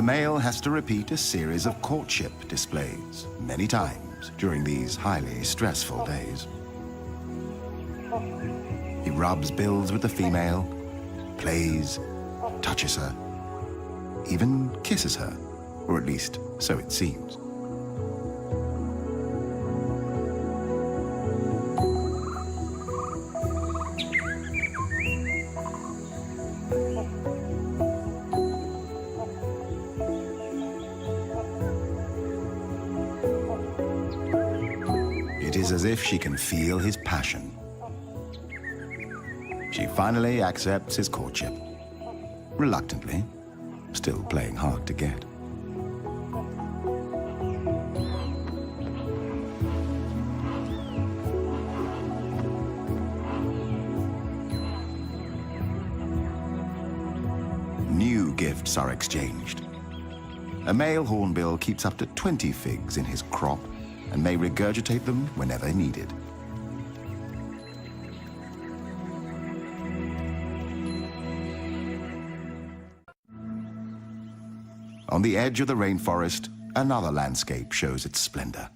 The male has to repeat a series of courtship displays many times during these highly stressful days. He rubs bills with the female, plays, touches her, even kisses her, or at least so it seems. It is as if she can feel his passion. She finally accepts his courtship, reluctantly, still playing hard to get. New gifts are exchanged. A male hornbill keeps up to 20 figs in his crop and may regurgitate them whenever needed. On the edge of the rainforest, another landscape shows its splendor.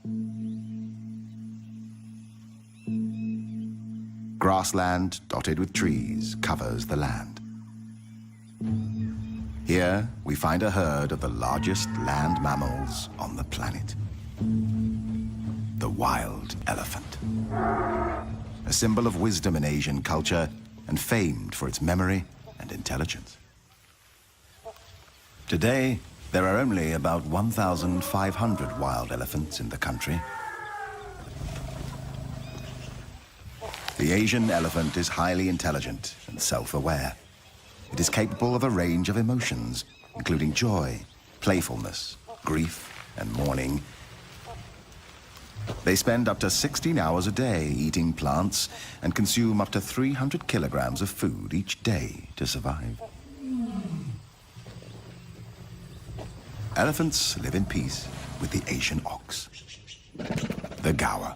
Grassland dotted with trees covers the land. Here, we find a herd of the largest land mammals on the planet. The wild elephant. A symbol of wisdom in Asian culture and famed for its memory and intelligence. Today, there are only about 1,500 wild elephants in the country. The Asian elephant is highly intelligent and self-aware. It is capable of a range of emotions, including joy, playfulness, grief, and mourning. They spend up to 16 hours a day eating plants and consume up to 300 kilograms of food each day to survive. Elephants live in peace with the Asian ox, the gaur.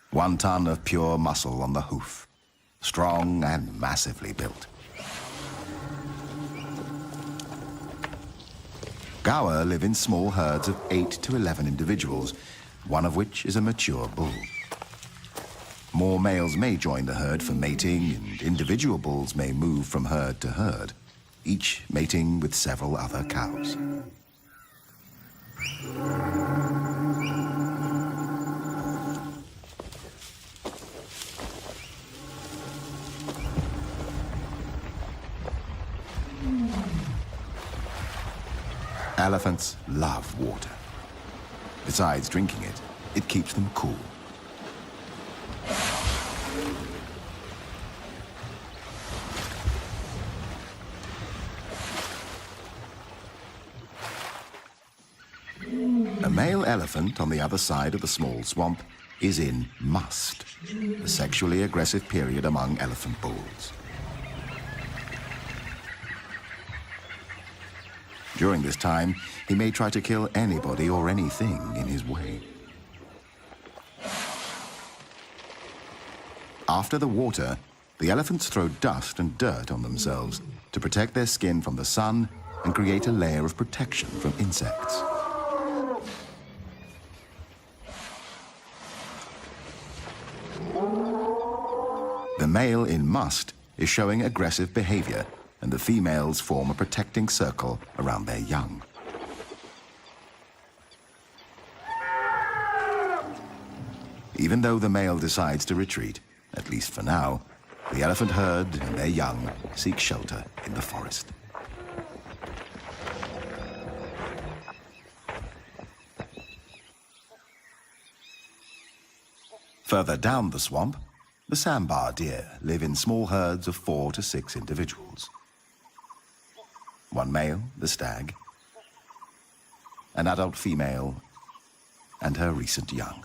1 ton of pure muscle on the hoof, strong and massively built. Gaur live in small herds of 8 to 11 individuals, one of which is a mature bull. More males may join the herd for mating, and individual bulls may move from herd to herd, each mating with several other cows. Elephants love water. Besides drinking it, it keeps them cool. A male elephant on the other side of the small swamp is in must, a sexually aggressive period among elephant bulls. During this time, he may try to kill anybody or anything in his way. After the water, the elephants throw dust and dirt on themselves to protect their skin from the sun and create a layer of protection from insects. The male in must is showing aggressive behavior, and the females form a protecting circle around their young. Even though the male decides to retreat, at least for now, the elephant herd and their young seek shelter in the forest. Further down the swamp, the sambar deer live in small herds of 4 to 6 individuals. One male, the stag, an adult female, and her recent young.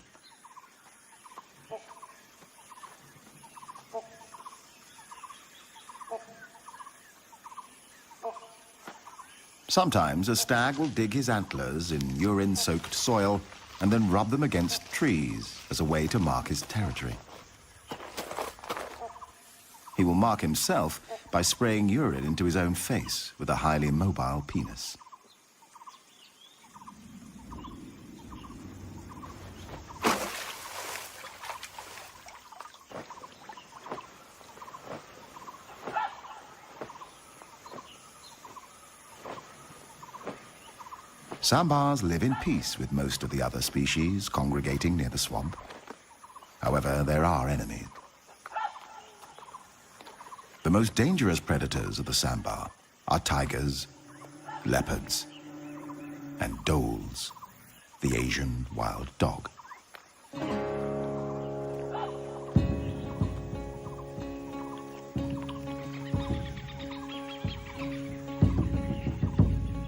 Sometimes a stag will dig his antlers in urine-soaked soil and then rub them against trees as a way to mark his territory. He will mark himself by spraying urine into his own face with a highly mobile penis. Sambars live in peace with most of the other species congregating near the swamp. However, there are enemies. The most dangerous predators of the sambar are tigers, leopards, and dholes, the Asian wild dog.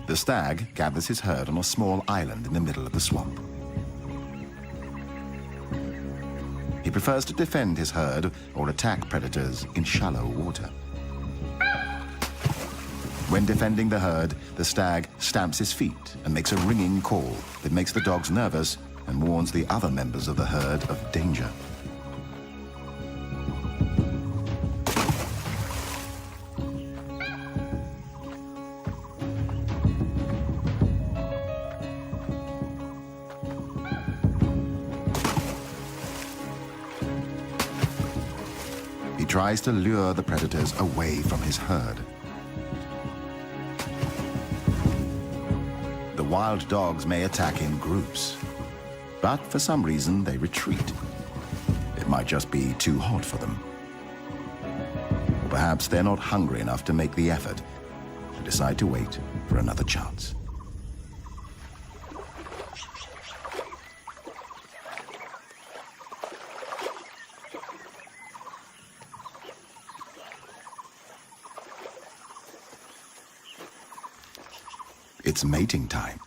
The stag gathers his herd on a small island in the middle of the swamp. He prefers to defend his herd or attack predators in shallow water. When defending the herd, the stag stamps his feet and makes a ringing call that makes the dogs nervous and warns the other members of the herd of danger. He tries to lure the predators away from his herd. The wild dogs may attack in groups, but for some reason they retreat. It might just be too hot for them. Or perhaps they're not hungry enough to make the effort and decide to wait for another chance. It's mating time.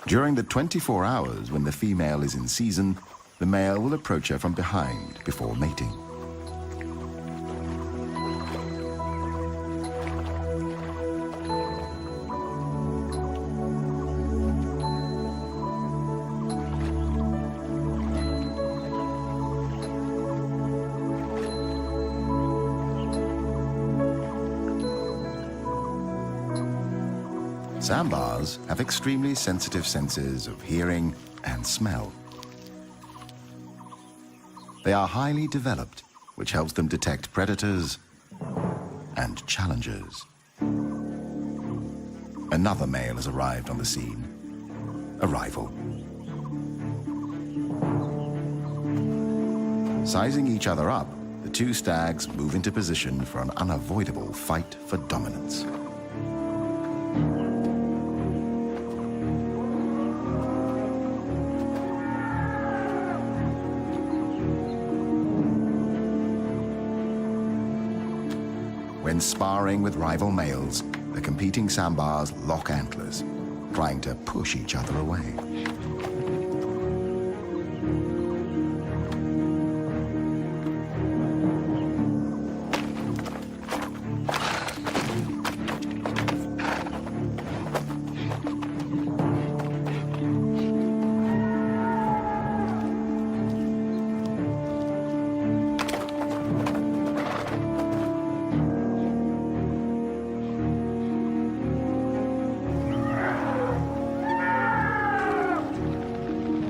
During the 24 hours when the female is in season, the male will approach her from behind before mating. Sambars have extremely sensitive senses of hearing and smell. They are highly developed, which helps them detect predators and challengers. Another male has arrived on the scene, a rival. Sizing each other up, the two stags move into position for an unavoidable fight for dominance. When sparring with rival males, the competing sambars lock antlers, trying to push each other away.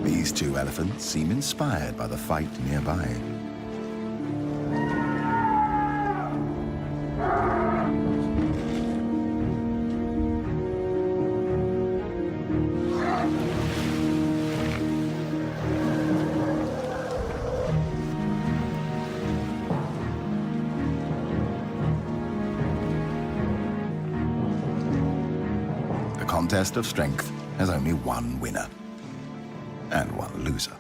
These two elephants seem inspired by the fight nearby. The contest of strength has only one winner and one loser.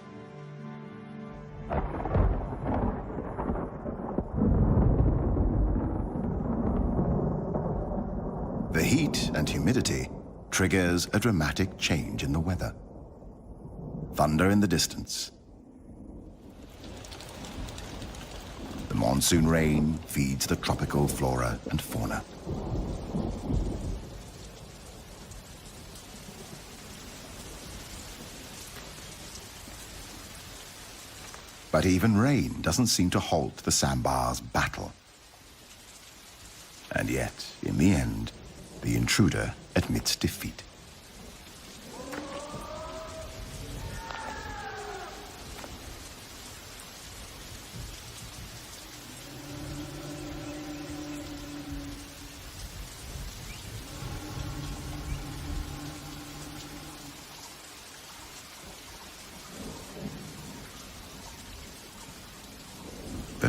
The heat and humidity triggers a dramatic change in the weather. Thunder in the distance. The monsoon rain feeds the tropical flora and fauna. But even rain doesn't seem to halt the sambars' battle. And yet, in the end, the intruder admits defeat.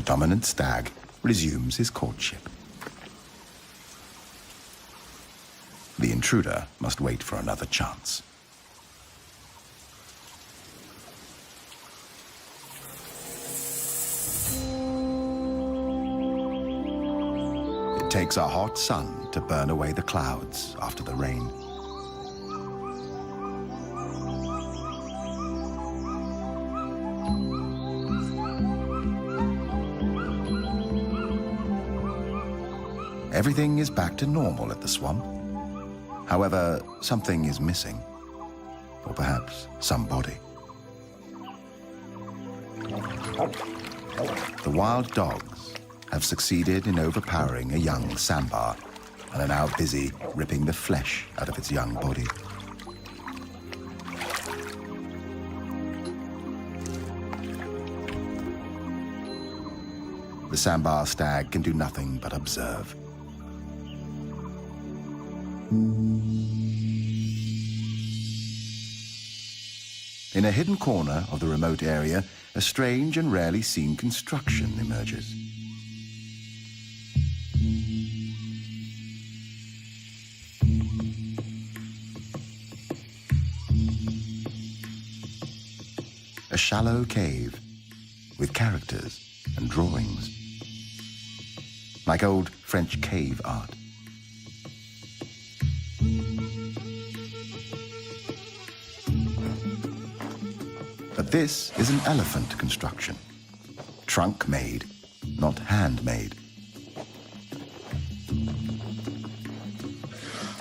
dominant stag resumes his courtship. The intruder must wait for another chance. It takes a hot sun to burn away the clouds after the rain. Everything is back to normal at the swamp. However, something is missing. Or perhaps somebody. The wild dogs have succeeded in overpowering a young sambar and are now busy ripping the flesh out of its young body. The sambar stag can do nothing but observe. In a hidden corner of the remote area, a strange and rarely seen construction emerges. A shallow cave with characters and drawings, like old French cave art. But this is an elephant construction. Trunk-made, not handmade.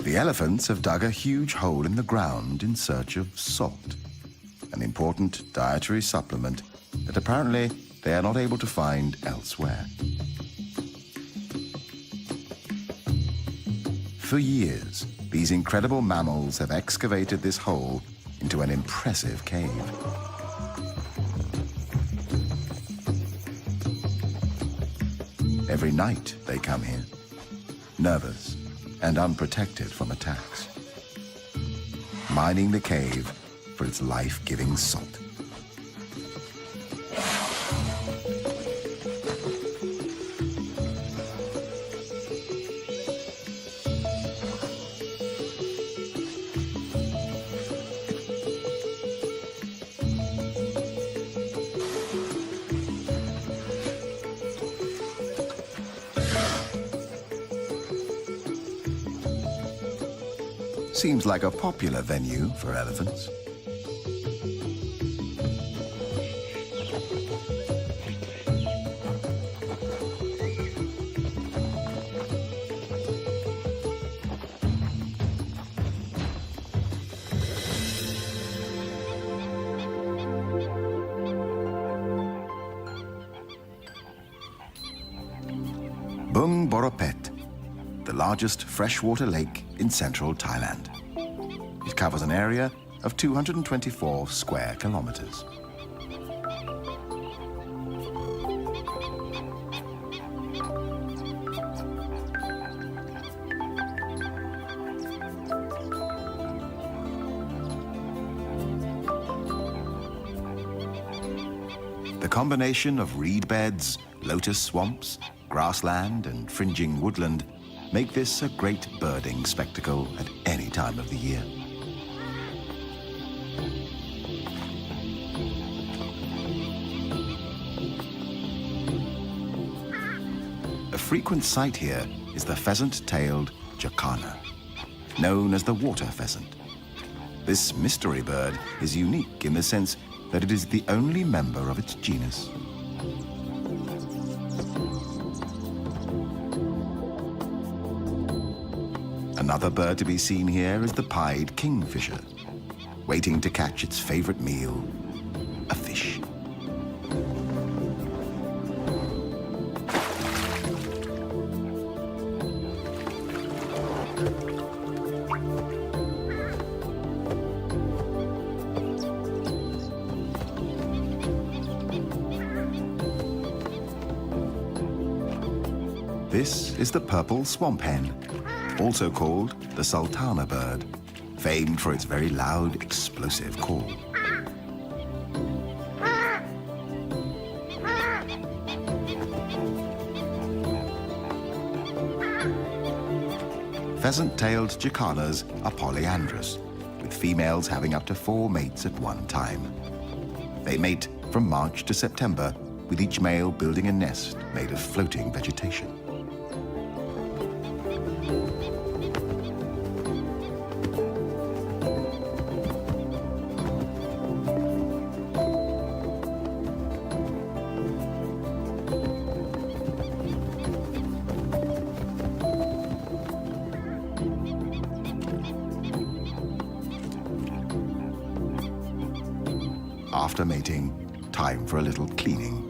The elephants have dug a huge hole in the ground in search of salt, an important dietary supplement that apparently they are not able to find elsewhere. For years, these incredible mammals have excavated this hole into an impressive cave. Every night they come here, nervous and unprotected from attacks, mining the cave for its life-giving salt. Seems like a popular venue for elephants. Bung Boropet, the largest freshwater lake in central Thailand. It covers an area of 224 square kilometers. The combination of reed beds, lotus swamps, grassland, and fringing woodland make this a great birding spectacle at any time of the year. A frequent sight here is the pheasant-tailed jacana, known as the water pheasant. This mystery bird is unique in the sense that it is the only member of its genus. Another bird to be seen here is the pied kingfisher, waiting to catch its favorite meal, a fish. This is the purple swamp hen, also called the sultana bird, famed for its very loud, explosive call. Pheasant-tailed jacanas are polyandrous, with females having up to 4 mates at one time. They mate from March to September, with each male building a nest made of floating vegetation. After mating, time for a little cleaning.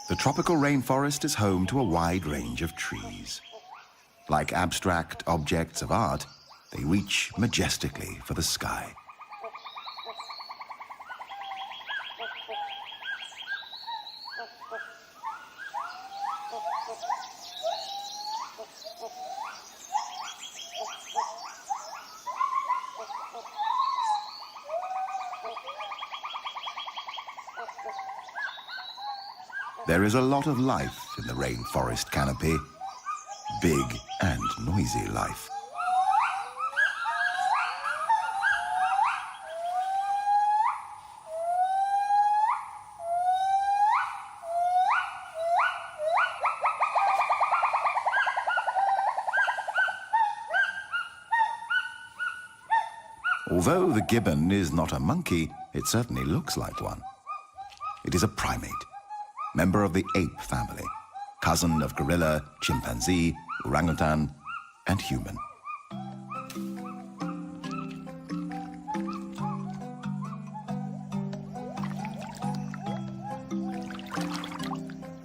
The tropical rainforest is home to a wide range of trees. Like abstract objects of art, they reach majestically for the sky. There is a lot of life in the rainforest canopy. Big and noisy life. Although the gibbon is not a monkey, it certainly looks like one. It is a primate, member of the ape family, cousin of gorilla, chimpanzee, orangutan, and human.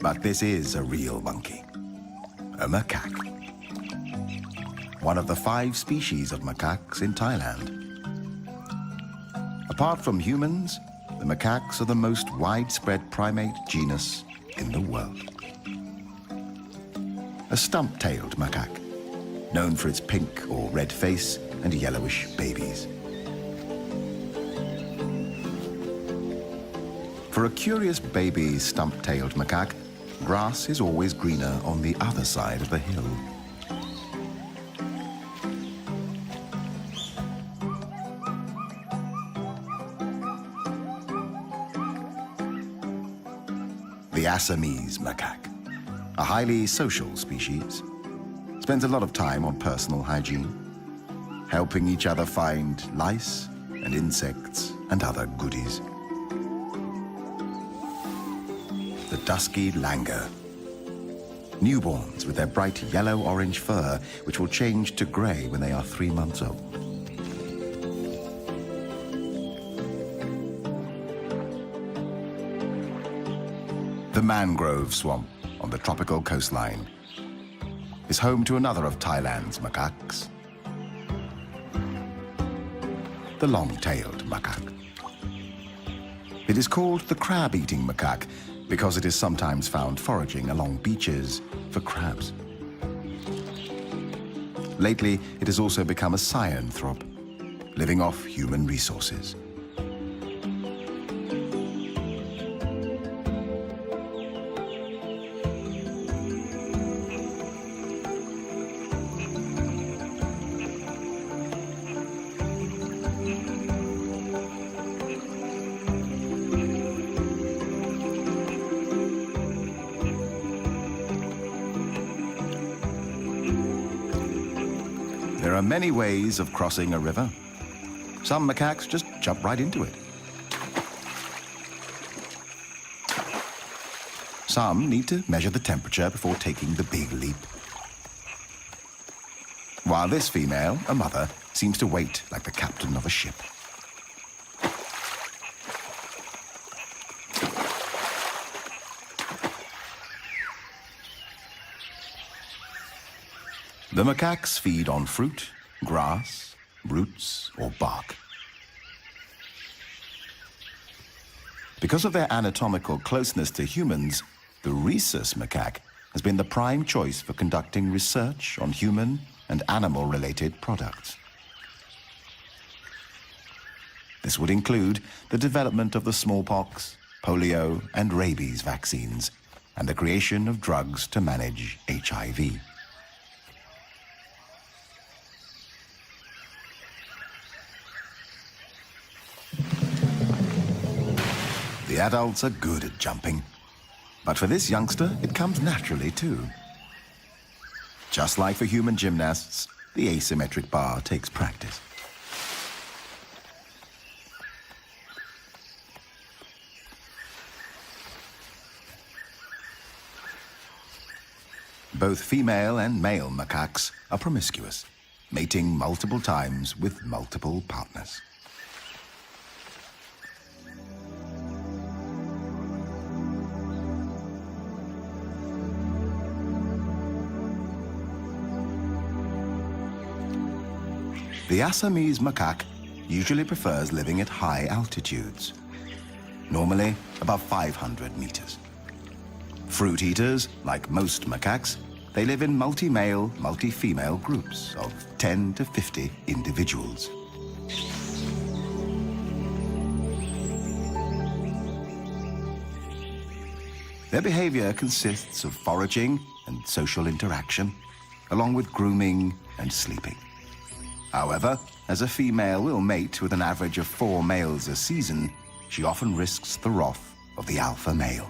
But this is a real monkey, a macaque. One of the 5 species of macaques in Thailand. Apart from humans, the macaques are the most widespread primate genus in the world. A stump-tailed macaque, known for its pink or red face and yellowish babies. For a curious baby stump-tailed macaque, grass is always greener on the other side of the hill. The Assamese macaque, a highly social species, spends a lot of time on personal hygiene, helping each other find lice and insects and other goodies. The dusky langur, newborns with their bright yellow-orange fur, which will change to grey when they are 3 months old. The mangrove swamp on the tropical coastline is home to another of Thailand's macaques, the long-tailed macaque. It is called the crab-eating macaque because it is sometimes found foraging along beaches for crabs. Lately, it has also become a cyanothrop, living off human resources. There are many ways of crossing a river. Some macaques just jump right into it. Some need to measure the temperature before taking the big leap. While this female, a mother, seems to wait like the captain of a ship. The macaques feed on fruit, grass, roots, or bark. Because of their anatomical closeness to humans, the rhesus macaque has been the prime choice for conducting research on human and animal-related products. This would include the development of the smallpox, polio, and rabies vaccines, and the creation of drugs to manage HIV. The adults are good at jumping, but for this youngster, it comes naturally too. Just like for human gymnasts, the asymmetric bar takes practice. Both female and male macaques are promiscuous, mating multiple times with multiple partners. The Assamese macaque usually prefers living at high altitudes, normally above 500 meters. Fruit eaters, like most macaques, they live in multi-male, multi-female groups of 10 to 50 individuals. Their behavior consists of foraging and social interaction, along with grooming and sleeping. However, as a female will mate with an average of 4 males a season, she often risks the wrath of the alpha male.